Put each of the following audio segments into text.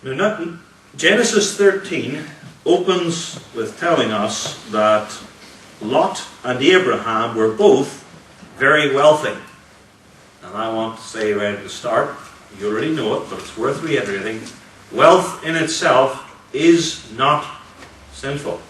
Now, Genesis 13 opens with telling us that Lot and Abraham were both very wealthy. And I want to say right at the start, you already know it, but it's worth reiterating, wealth in itself is not sinful.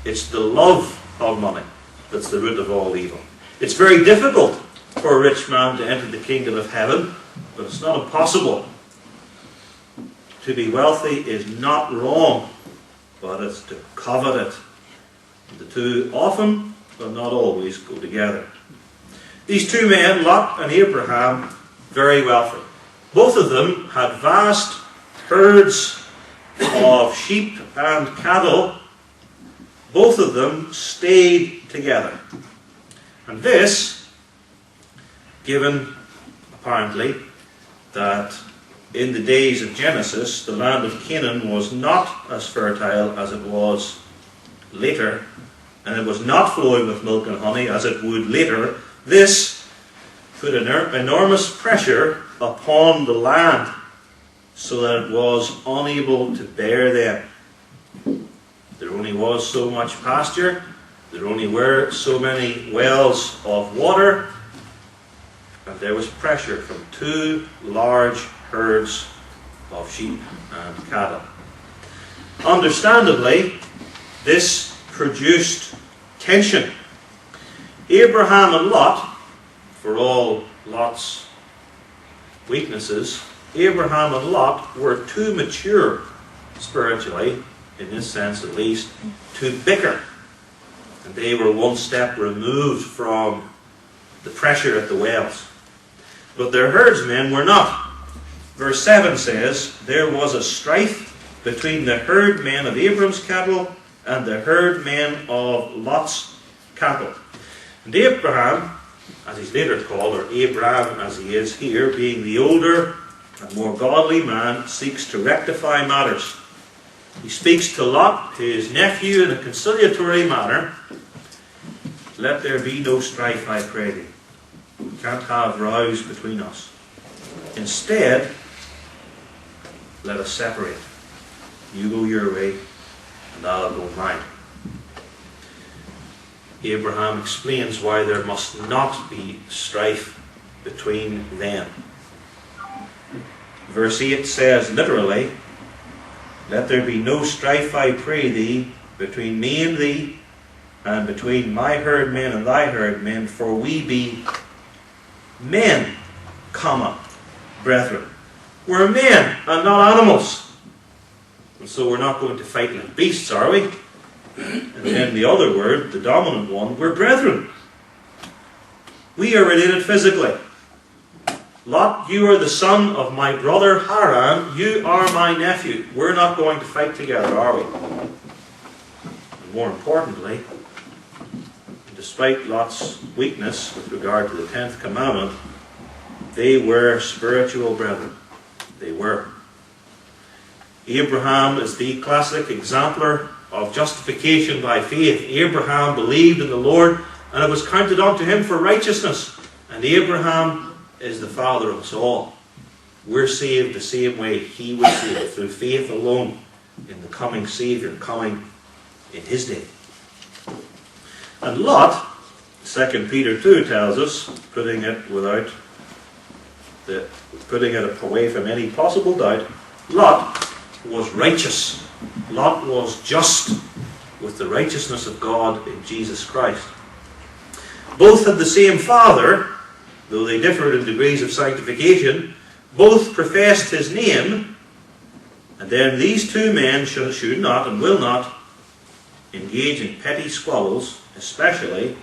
It's the love of money that's the root of all evil. It's very difficult for a rich man to enter the kingdom of heaven, but it's not impossible. To be wealthy is not wrong, but it's to covet it. The two often, but not always, go together. These two men, Lot and Abraham, very wealthy. Both of them had vast herds of sheep and cattle. Both of them stayed together. And this, given apparently that in the days of Genesis, the land of Canaan was not as fertile as it was later, and it was not flowing with milk and honey as it would later. This put enormous pressure upon the land so that it was unable to bear them. There only was so much pasture, there only were so many wells of water, and there was pressure from two large herds of sheep and cattle. Understandably, this produced tension. Abraham and Lot, for all Lot's weaknesses, Abraham and Lot were too mature spiritually, in this sense at least, to bicker. And they were one step removed from the pressure at the wells. But their herdsmen were not. Verse 7 says, there was a strife between the herdmen of Abram's cattle and the herdmen of Lot's cattle. And Abraham, as he's later called, or Abram as he is here, being the older and more godly man, seeks to rectify matters. He speaks to Lot, his nephew, in a conciliatory manner. Let there be no strife, I pray thee. We can't have rows between us. Instead, let us separate. You go your way, and I'll go mine. Abraham explains why there must not be strife between them. Verse 8 says literally, let there be no strife, I pray thee, between me and thee, and between my herdmen and thy herdmen, for we be men, brethren. We're men and not animals. And so we're not going to fight like beasts, are we? And then the other word, the dominant one, we're brethren. We are related physically. Lot, you are the son of my brother Haran. You are my nephew. We're not going to fight together, are we? And more importantly, despite Lot's weakness with regard to the 10th commandment, they were spiritual brethren. They were. Abraham is the classic exemplar of justification by faith. Abraham believed in the Lord, and it was counted unto him for righteousness. And Abraham is the father of us all. We're saved the same way he was saved, through faith alone in the coming Saviour, coming in his day. And Lot, 2 Peter 2 tells us, putting it away from any possible doubt, Lot was righteous. Lot was just with the righteousness of God in Jesus Christ. Both had the same father, though they differed in degrees of sanctification. Both professed his name, and then these two men should not and will not engage in petty squabbles, especially,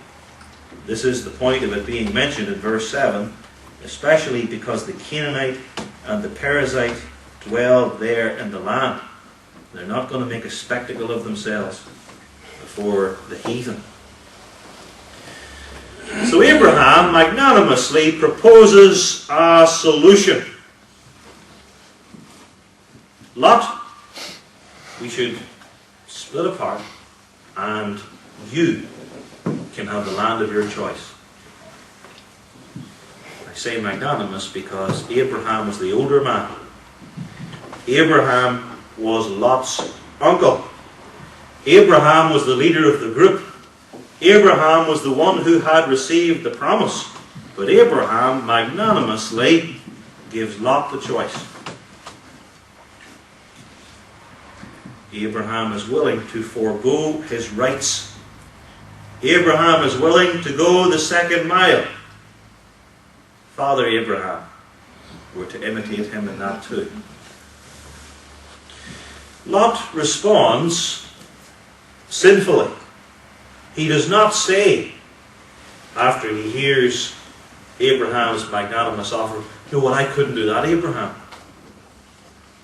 this is the point of it being mentioned in verse 7, especially because the Canaanite and the Perizzite dwell there in the land. They're not going to make a spectacle of themselves before the heathen. So Abraham magnanimously proposes a solution. Lot, we should split apart, and you can have the land of your choice. I say magnanimous because Abraham was the older man. Abraham was Lot's uncle. Abraham was the leader of the group. Abraham was the one who had received the promise. But Abraham magnanimously gives Lot the choice. Abraham is willing to forego his rights. Abraham is willing to go the second mile. Father Abraham, we're to imitate him in that too. Lot responds sinfully. He does not say, after he hears Abraham's magnanimous offer, "You know what, I couldn't do that, Abraham.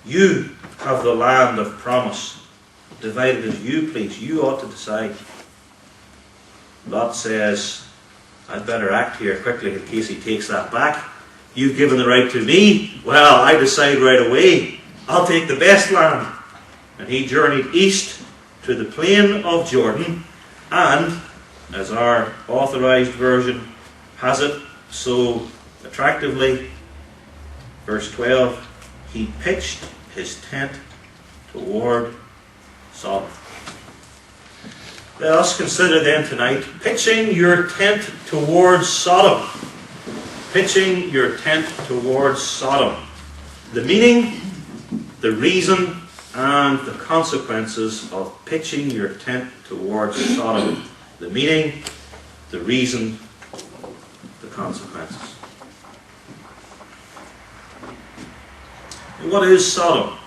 You have the land of promise. Divide it as you please. You ought to decide." Lot says, "I'd better act here quickly in case he takes that back. You've given the right to me. Well, I decide right away. I'll take the best land." And he journeyed east to the plain of Jordan, and, as our authorized version has it so attractively, verse 12, he pitched his tent toward Sodom. Let us consider then tonight pitching your tent towards Sodom. Pitching your tent towards Sodom. The meaning, the reason, and the consequences of pitching your tent towards Sodom. The meaning, the reason, the consequences. And what is Sodom?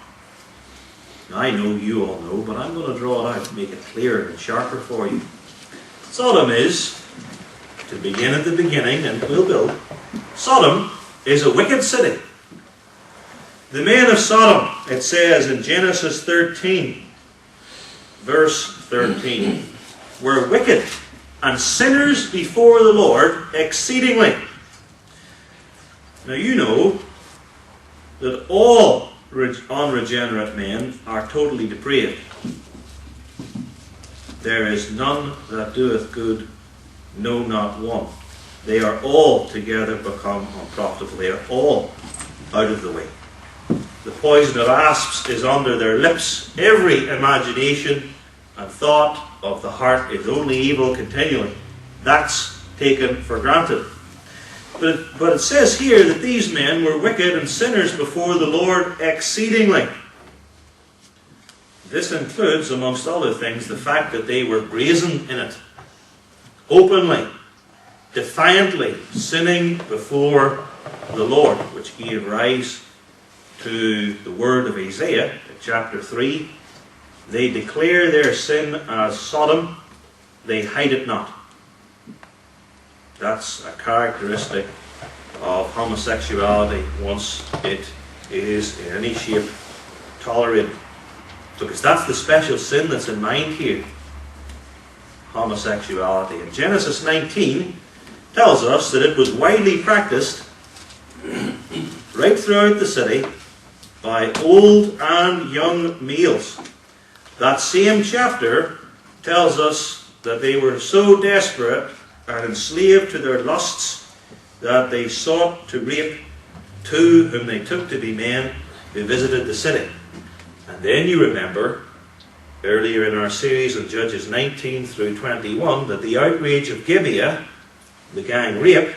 I know you all know, but I'm going to draw it out to make it clearer and sharper for you. Sodom is, to begin at the beginning, and we'll build, Sodom is a wicked city. The men of Sodom, it says in Genesis 13, verse 13, were wicked and sinners before the Lord exceedingly. Now you know that all unregenerate men are totally depraved. There is none that doeth good, no, not one. They are all together become unprofitable. They are all out of the way. The poison of asps is under their lips. Every imagination and thought of the heart is only evil continually. That's taken for granted. But it says here that these men were wicked and sinners before the Lord exceedingly. This includes, amongst other things, the fact that they were brazen in it. Openly, defiantly sinning before the Lord, which gave rise to the word of Isaiah, chapter 3. They declare their sin as Sodom, they hide it not. That's a characteristic of homosexuality once it is in any shape tolerated. Because that's the special sin that's in mind here. Homosexuality. And Genesis 19 tells us that it was widely practiced right throughout the city by old and young males. That same chapter tells us that they were so desperate and enslaved to their lusts that they sought to rape two whom they took to be men who visited the city. And then you remember, earlier in our series on Judges 19 through 21, that the outrage of Gibeah, the gang rape,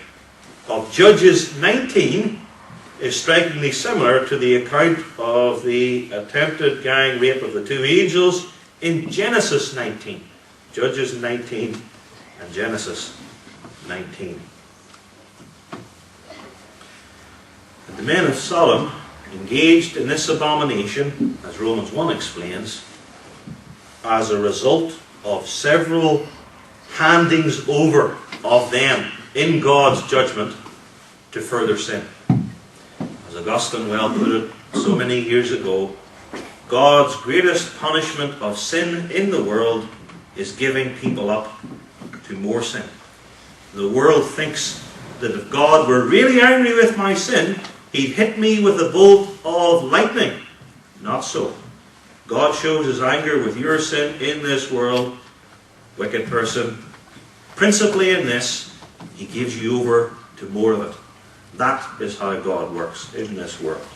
of Judges 19 is strikingly similar to the account of the attempted gang rape of the two angels in Genesis 19. Judges 19 and Genesis 19. And the men of Sodom engaged in this abomination, as Romans 1 explains, as a result of several handings over of them in God's judgment to further sin. As Augustine well put it so many years ago, God's greatest punishment of sin in the world is giving people up to more sin. The world thinks that if God were really angry with my sin, He'd hit me with a bolt of lightning. Not so. God shows His anger with your sin in this world, wicked person, principally in this: He gives you over to more of it. That is how God works in this world.